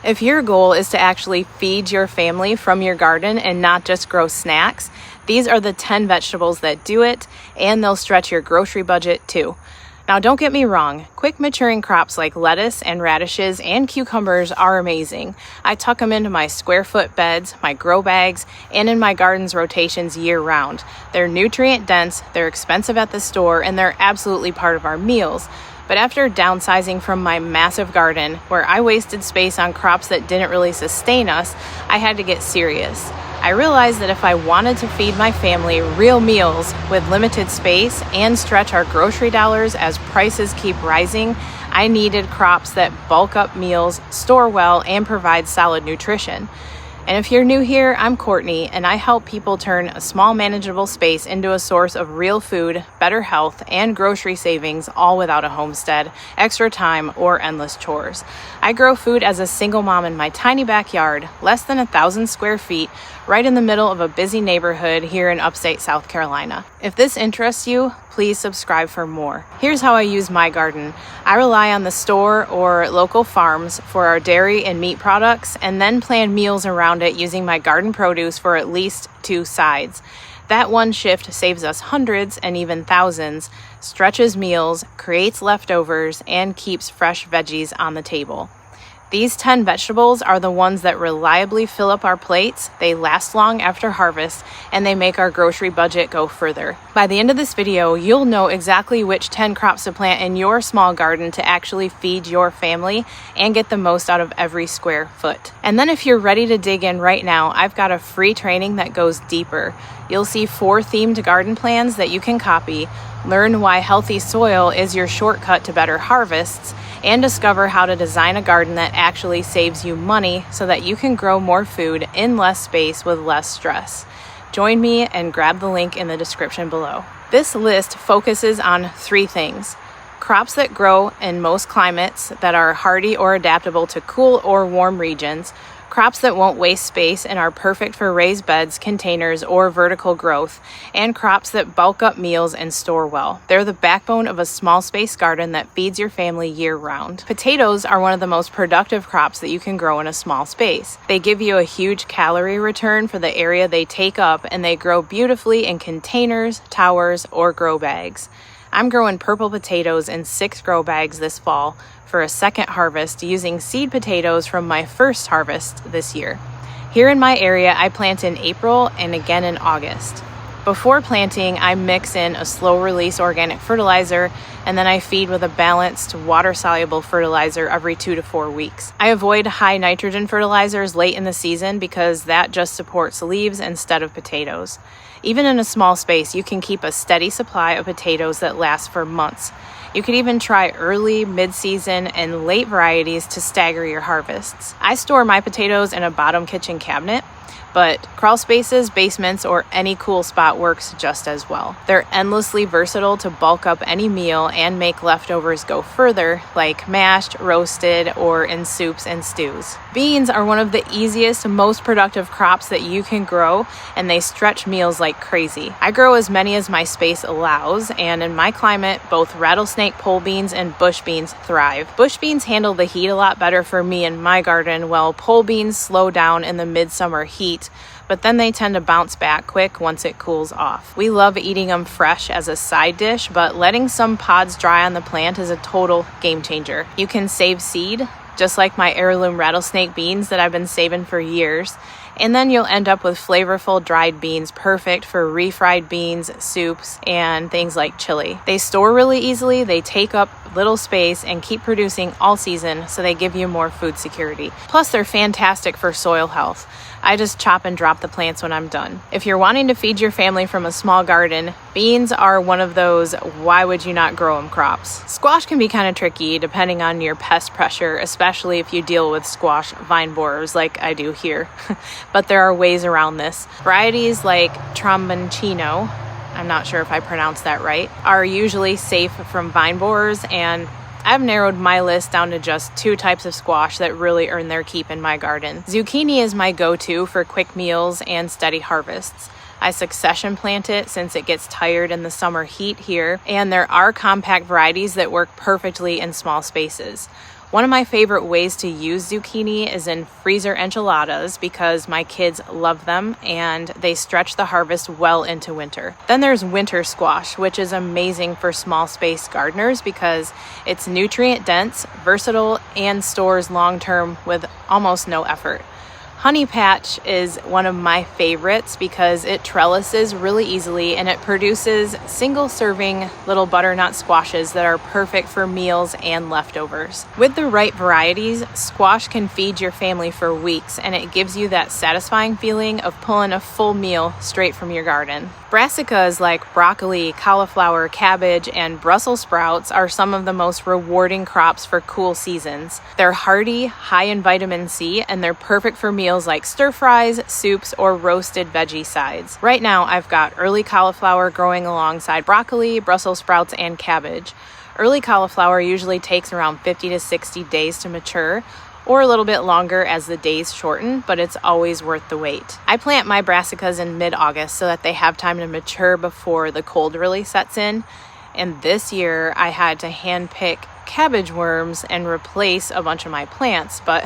If your goal is to actually feed your family from your garden and not just grow snacks, these are the 10 vegetables that do it, and they'll stretch your grocery budget too. Now, don't get me wrong, quick maturing crops like lettuce and radishes and cucumbers are amazing. I tuck them into my square foot beds, my grow bags, and in my garden's rotations year round. They're nutrient dense, they're expensive at the store, and they're absolutely part of our meals. But after downsizing from my massive garden, where I wasted space on crops that didn't really sustain us, I had to get serious. I realized that if I wanted to feed my family real meals with limited space and stretch our grocery dollars as prices keep rising, I needed crops that bulk up meals, store well, and provide solid nutrition. And if you're new here, I'm Courtney, and I help people turn a small manageable space into a source of real food, better health, and grocery savings, all without a homestead, extra time, or endless chores. I grow food as a single mom in my tiny backyard, less than 1,000 square feet, right in the middle of a busy neighborhood here in upstate South Carolina. If this interests you, please subscribe for more. Here's how I use my garden. I rely on the store or local farms for our dairy and meat products, and then plan meals around it using my garden produce for at least 2 sides. That one shift saves us hundreds and even thousands, stretches meals, creates leftovers, and keeps fresh veggies on the table. These 10 vegetables are the ones that reliably fill up our plates, they last long after harvest, and they make our grocery budget go further. By the end of this video, you'll know exactly which 10 crops to plant in your small garden to actually feed your family and get the most out of every square foot. And then if you're ready to dig in right now, I've got a free training that goes deeper. You'll see 4 themed garden plans that you can copy, learn why healthy soil is your shortcut to better harvests, and discover how to design a garden that actually saves you money so that you can grow more food in less space with less stress. Join me and grab the link in the description below. This list focuses on 3 things: crops that grow in most climates that are hardy or adaptable to cool or warm regions, crops that won't waste space and are perfect for raised beds, containers, or vertical growth, and crops that bulk up meals and store well. They're the backbone of a small space garden that feeds your family year-round. Potatoes are one of the most productive crops that you can grow in a small space. They give you a huge calorie return for the area they take up, and they grow beautifully in containers, towers, or grow bags. I'm growing purple potatoes in 6 grow bags this fall for a second harvest using seed potatoes from my first harvest this year. Here in my area, I plant in April and again in August. Before planting, I mix in a slow-release organic fertilizer, and then I feed with a balanced, water-soluble fertilizer every 2 to 4 weeks. I avoid high nitrogen fertilizers late in the season because that just supports leaves instead of potatoes. Even in a small space, you can keep a steady supply of potatoes that last for months. You could even try early, mid-season, and late varieties to stagger your harvests. I store my potatoes in a bottom kitchen cabinet, but crawl spaces, basements, or any cool spot works just as well. They're endlessly versatile to bulk up any meal and make leftovers go further, like mashed, roasted, or in soups and stews. Beans are one of the easiest, most productive crops that you can grow, and they stretch meals like crazy. I grow as many as my space allows, and in my climate, both rattlesnake pole beans and bush beans thrive. Bush beans handle the heat a lot better for me in my garden, while pole beans slow down in the midsummer heat, but then they tend to bounce back quick once it cools off. We love eating them fresh as a side dish, but letting some pods dry on the plant is a total game changer. You can save seed, just like my heirloom rattlesnake beans that I've been saving for years, and then you'll end up with flavorful dried beans perfect for refried beans, soups, and things like chili. They store really easily, they take up little space, and keep producing all season, so they give you more food security. Plus, they're fantastic for soil health. I just chop and drop the plants when I'm done. If you're wanting to feed your family from a small garden, beans are one of those why would you not grow them crops. Squash can be kind of tricky depending on your pest pressure, especially if you deal with squash vine borers like I do here. But there are ways around this. Varieties like Tromboncino, I'm not sure if I pronounced that right, are usually safe from vine borers, and I've narrowed my list down to just 2 types of squash that really earn their keep in my garden. Zucchini is my go-to for quick meals and steady harvests. I succession plant it since it gets tired in the summer heat here, and there are compact varieties that work perfectly in small spaces. One of my favorite ways to use zucchini is in freezer enchiladas because my kids love them and they stretch the harvest well into winter. Then there's winter squash, which is amazing for small space gardeners because it's nutrient dense, versatile, and stores long term with almost no effort. Honey Patch is one of my favorites because it trellises really easily and it produces single serving little butternut squashes that are perfect for meals and leftovers. With the right varieties, squash can feed your family for weeks and it gives you that satisfying feeling of pulling a full meal straight from your garden. Brassicas like broccoli, cauliflower, cabbage, and Brussels sprouts are some of the most rewarding crops for cool seasons. They're hearty, high in vitamin C, and they're perfect for meals like stir fries, soups, or roasted veggie sides. Right now, I've got early cauliflower growing alongside broccoli, Brussels sprouts, and cabbage. Early cauliflower usually takes around 50 to 60 days to mature, or a little bit longer as the days shorten, but it's always worth the wait. I plant my brassicas in mid-August so that they have time to mature before the cold really sets in. And this year I had to hand pick cabbage worms and replace a bunch of my plants, but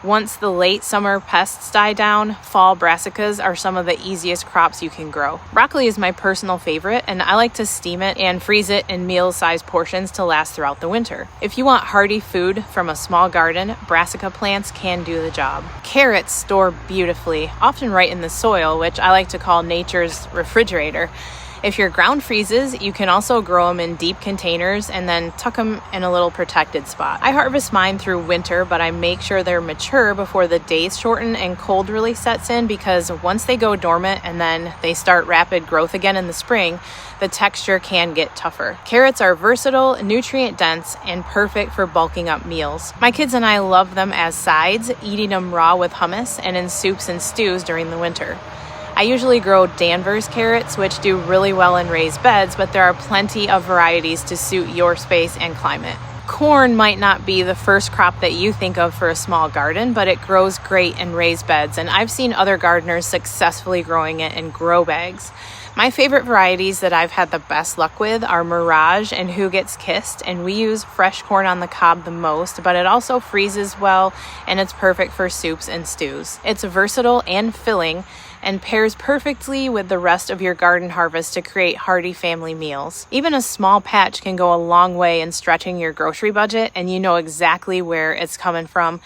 once the late summer pests die down, fall brassicas are some of the easiest crops you can grow. Broccoli is my personal favorite, and I like to steam it and freeze it in meal-sized portions to last throughout the winter. If you want hearty food from a small garden, brassica plants can do the job. Carrots store beautifully, often right in the soil, which I like to call nature's refrigerator. If your ground freezes, you can also grow them in deep containers and then tuck them in a little protected spot. I harvest mine through winter, but I make sure they're mature before the days shorten and cold really sets in because once they go dormant and then they start rapid growth again in the spring, the texture can get tougher. Carrots are versatile, nutrient dense, and perfect for bulking up meals. My kids and I love them as sides, eating them raw with hummus and in soups and stews during the winter. I usually grow Danvers carrots, which do really well in raised beds, but there are plenty of varieties to suit your space and climate. Corn might not be the first crop that you think of for a small garden, but it grows great in raised beds, and I've seen other gardeners successfully growing it in grow bags. My favorite varieties that I've had the best luck with are Mirage and Who Gets Kissed, and we use fresh corn on the cob the most, but it also freezes well and it's perfect for soups and stews. It's versatile and filling and pairs perfectly with the rest of your garden harvest to create hearty family meals. Even a small patch can go a long way in stretching your grocery budget, and you know exactly where it's coming from.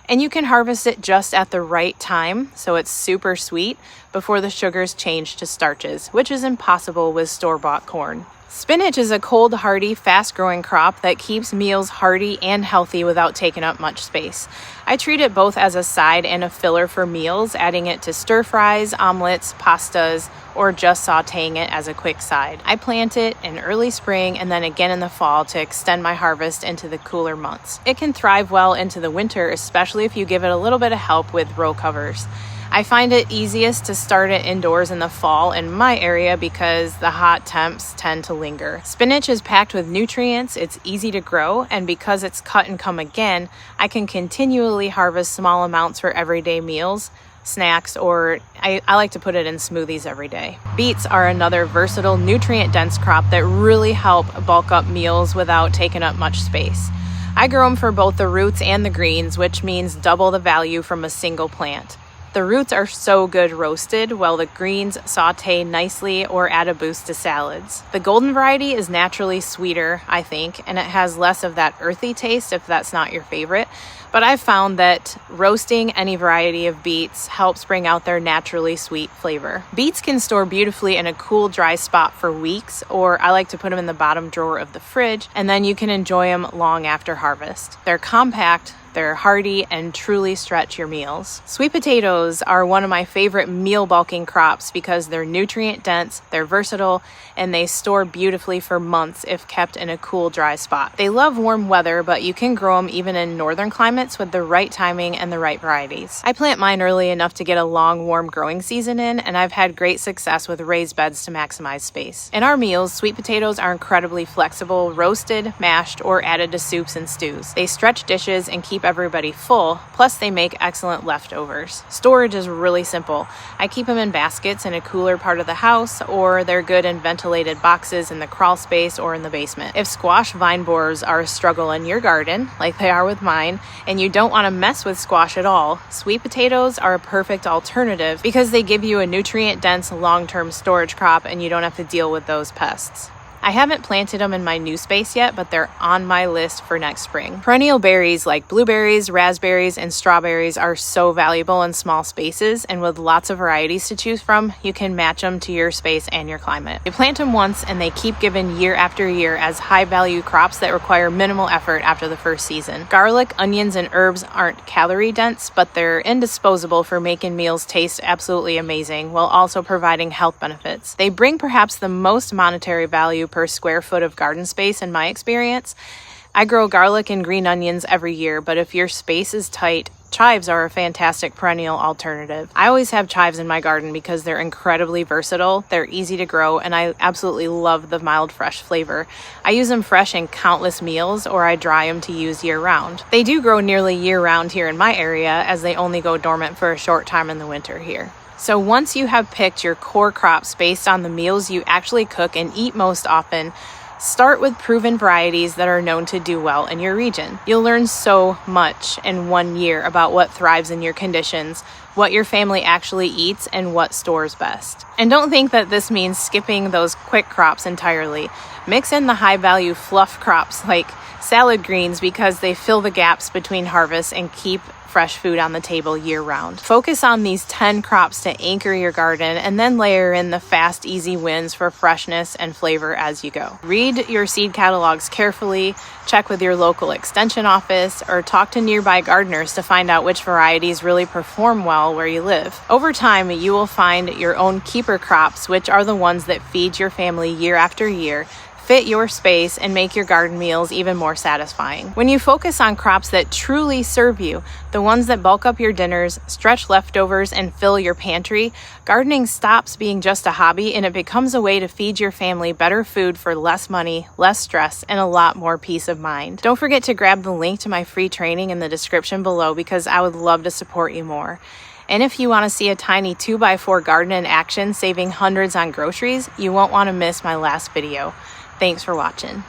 And you can harvest it just at the right time, so it's super sweet, before the sugars change to starches, which is impossible with store-bought corn. Spinach is a cold, hardy, fast-growing crop that keeps meals hearty and healthy without taking up much space. I treat it both as a side and a filler for meals, adding it to stir-fries, omelets, pastas, or just sautéing it as a quick side. I plant it in early spring and then again in the fall to extend my harvest into the cooler months. It can thrive well into the winter, especially if you give it a little bit of help with row covers. I find it easiest to start it indoors in the fall in my area because the hot temps tend to linger. Spinach is packed with nutrients, it's easy to grow, and because it's cut and come again, I can continually harvest small amounts for everyday meals, snacks, or I like to put it in smoothies every day. Beets are another versatile, nutrient-dense crop that really help bulk up meals without taking up much space. I grow them for both the roots and the greens, which means double the value from a single plant. The roots are so good roasted, while the greens saute nicely or add a boost to salads. The golden variety is naturally sweeter, I think, and it has less of that earthy taste if that's not your favorite. But I've found that roasting any variety of beets helps bring out their naturally sweet flavor. Beets can store beautifully in a cool, dry spot for weeks, or I like to put them in the bottom drawer of the fridge, and then you can enjoy them long after harvest. They're compact, they're hearty, and truly stretch your meals. Sweet potatoes are one of my favorite meal bulking crops because they're nutrient dense, they're versatile, and they store beautifully for months if kept in a cool, dry spot. They love warm weather, but you can grow them even in northern climates with the right timing and the right varieties. I plant mine early enough to get a long, warm growing season in, and I've had great success with raised beds to maximize space. In our meals, sweet potatoes are incredibly flexible, roasted, mashed, or added to soups and stews. They stretch dishes and keep keep everybody full, plus they make excellent leftovers. Storage is really simple. I keep them in baskets in a cooler part of the house, or they're good in ventilated boxes in the crawl space or in the basement. If squash vine borers are a struggle in your garden, like they are with mine, and you don't want to mess with squash at all, sweet potatoes are a perfect alternative because they give you a nutrient-dense long-term storage crop and you don't have to deal with those pests. I haven't planted them in my new space yet, but they're on my list for next spring. Perennial berries like blueberries, raspberries, and strawberries are so valuable in small spaces, and with lots of varieties to choose from, you can match them to your space and your climate. You plant them once and they keep giving year after year as high-value crops that require minimal effort after the first season. Garlic, onions, and herbs aren't calorie-dense, but they're indisposable for making meals taste absolutely amazing while also providing health benefits. They bring perhaps the most monetary value per square foot of garden space in my experience. I grow garlic and green onions every year, but if your space is tight, chives are a fantastic perennial alternative. I always have chives in my garden because they're incredibly versatile, they're easy to grow, and I absolutely love the mild fresh flavor. I use them fresh in countless meals, or I dry them to use year-round. They do grow nearly year-round here in my area, as they only go dormant for a short time in the winter here. So once you have picked your core crops based on the meals you actually cook and eat most often, start with proven varieties that are known to do well in your region. You'll learn so much in 1 year about what thrives in your conditions, what your family actually eats, and what stores best. And don't think that this means skipping those quick crops entirely. Mix in the high-value fluff crops like salad greens because they fill the gaps between harvests and keep fresh food on the table year-round. Focus on these 10 crops to anchor your garden, and then layer in the fast, easy wins for freshness and flavor as you go. Read your seed catalogs carefully, check with your local extension office, or talk to nearby gardeners to find out which varieties really perform well where you live. Over time, you will find your own keeper crops, which are the ones that feed your family year after year, fit your space, and make your garden meals even more satisfying. When you focus on crops that truly serve you, the ones that bulk up your dinners, stretch leftovers, and fill your pantry, gardening stops being just a hobby and it becomes a way to feed your family better food for less money, less stress, and a lot more peace of mind. Don't forget to grab the link to my free training in the description below because I would love to support you more. And if you want to see a tiny 2x4 garden in action saving hundreds on groceries, you won't want to miss my last video. Thanks for watching.